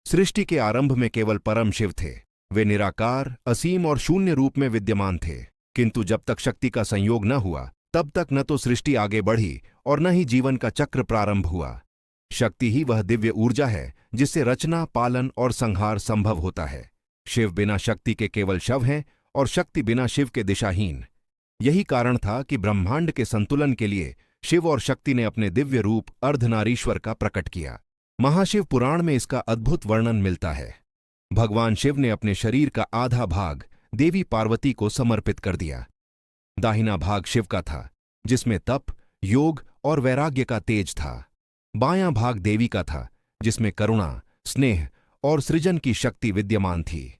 सृष्टि के आरंभ में केवल परम शिव थे। वे निराकार, असीम और शून्य रूप में विद्यमान थे। किंतु जब तक शक्ति का संयोग न हुआ, तब तक न तो सृष्टि आगे बढ़ी और न ही जीवन का चक्र प्रारंभ हुआ। शक्ति ही वह दिव्य ऊर्जा है जिससे रचना, पालन और संहार संभव होता है। शिव बिना शक्ति के केवल शव हैं और शक्ति बिना शिव के दिशाहीन। यही कारण था कि ब्रह्मांड के संतुलन के लिए शिव और शक्ति ने अपने दिव्य रूप अर्धनारीश्वर का प्रकट किया। महाशिव पुराण में इसका अद्भुत वर्णन मिलता है। भगवान शिव ने अपने शरीर का आधा भाग देवी पार्वती को समर्पित कर दिया। दाहिना भाग शिव का था, जिसमें तप, योग और वैराग्य का तेज था। बायां भाग देवी का था, जिसमें करुणा, स्नेह और सृजन की शक्ति विद्यमान थी।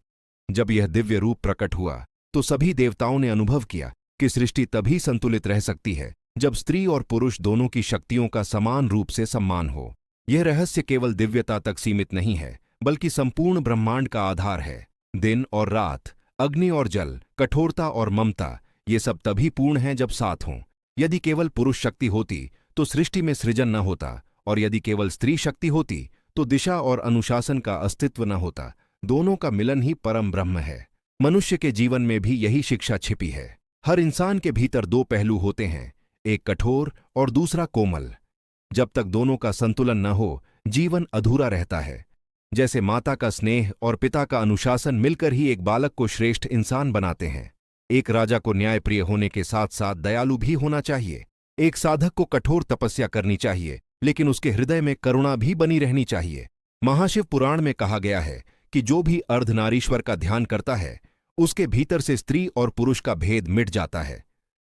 जब यह दिव्य रूप प्रकट हुआ तो सभी देवताओं ने अनुभव किया कि सृष्टि तभी संतुलित रह सकती है जब स्त्री और पुरुष दोनों की शक्तियों का समान रूप से सम्मान हो। यह रहस्य केवल दिव्यता तक सीमित नहीं है, बल्कि संपूर्ण ब्रह्मांड का आधार है। दिन और रात, अग्नि और जल, कठोरता और ममता, ये सब तभी पूर्ण हैं जब साथ हों। यदि केवल पुरुष शक्ति होती तो सृष्टि में सृजन न होता, और यदि केवल स्त्री शक्ति होती तो दिशा और अनुशासन का अस्तित्व न होता। दोनों का मिलन ही परम ब्रह्म है। मनुष्य के जीवन में भी यही शिक्षा छिपी है। हर इंसान के भीतर दो पहलू होते हैं, एक कठोर और दूसरा कोमल। जब तक दोनों का संतुलन न हो, जीवन अधूरा रहता है। जैसे माता का स्नेह और पिता का अनुशासन मिलकर ही एक बालक को श्रेष्ठ इंसान बनाते हैं। एक राजा को न्यायप्रिय होने के साथ साथ दयालु भी होना चाहिए। एक साधक को कठोर तपस्या करनी चाहिए, लेकिन उसके हृदय में करुणा भी बनी रहनी चाहिए। महाशिव पुराण में कहा गया है कि जो भी अर्धनारीश्वर का ध्यान करता है, उसके भीतर से स्त्री और पुरुष का भेद मिट जाता है।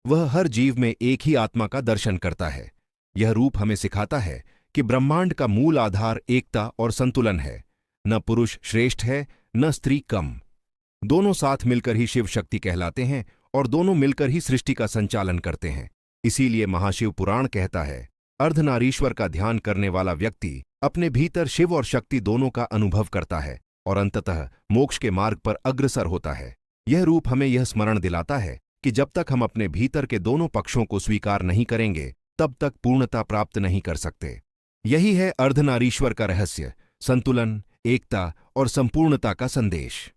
वह हर जीव में एक ही आत्मा का दर्शन करता है। यह रूप हमें सिखाता है कि ब्रह्मांड का मूल आधार एकता और संतुलन है। न पुरुष श्रेष्ठ है, न स्त्री कम। दोनों साथ मिलकर ही शिव शक्ति कहलाते हैं और दोनों मिलकर ही सृष्टि का संचालन करते हैं। इसीलिए महाशिव पुराण कहता है, अर्धनारीश्वर का ध्यान करने वाला व्यक्ति अपने भीतर शिव और शक्ति दोनों का अनुभव करता है और अंततः मोक्ष के मार्ग पर अग्रसर होता है। यह रूप हमें यह स्मरण दिलाता है कि जब तक हम अपने भीतर के दोनों पक्षों को स्वीकार नहीं करेंगे, तब तक पूर्णता प्राप्त नहीं कर सकते। यही है अर्धनारीश्वर का रहस्य, संतुलन, एकता और संपूर्णता का संदेश।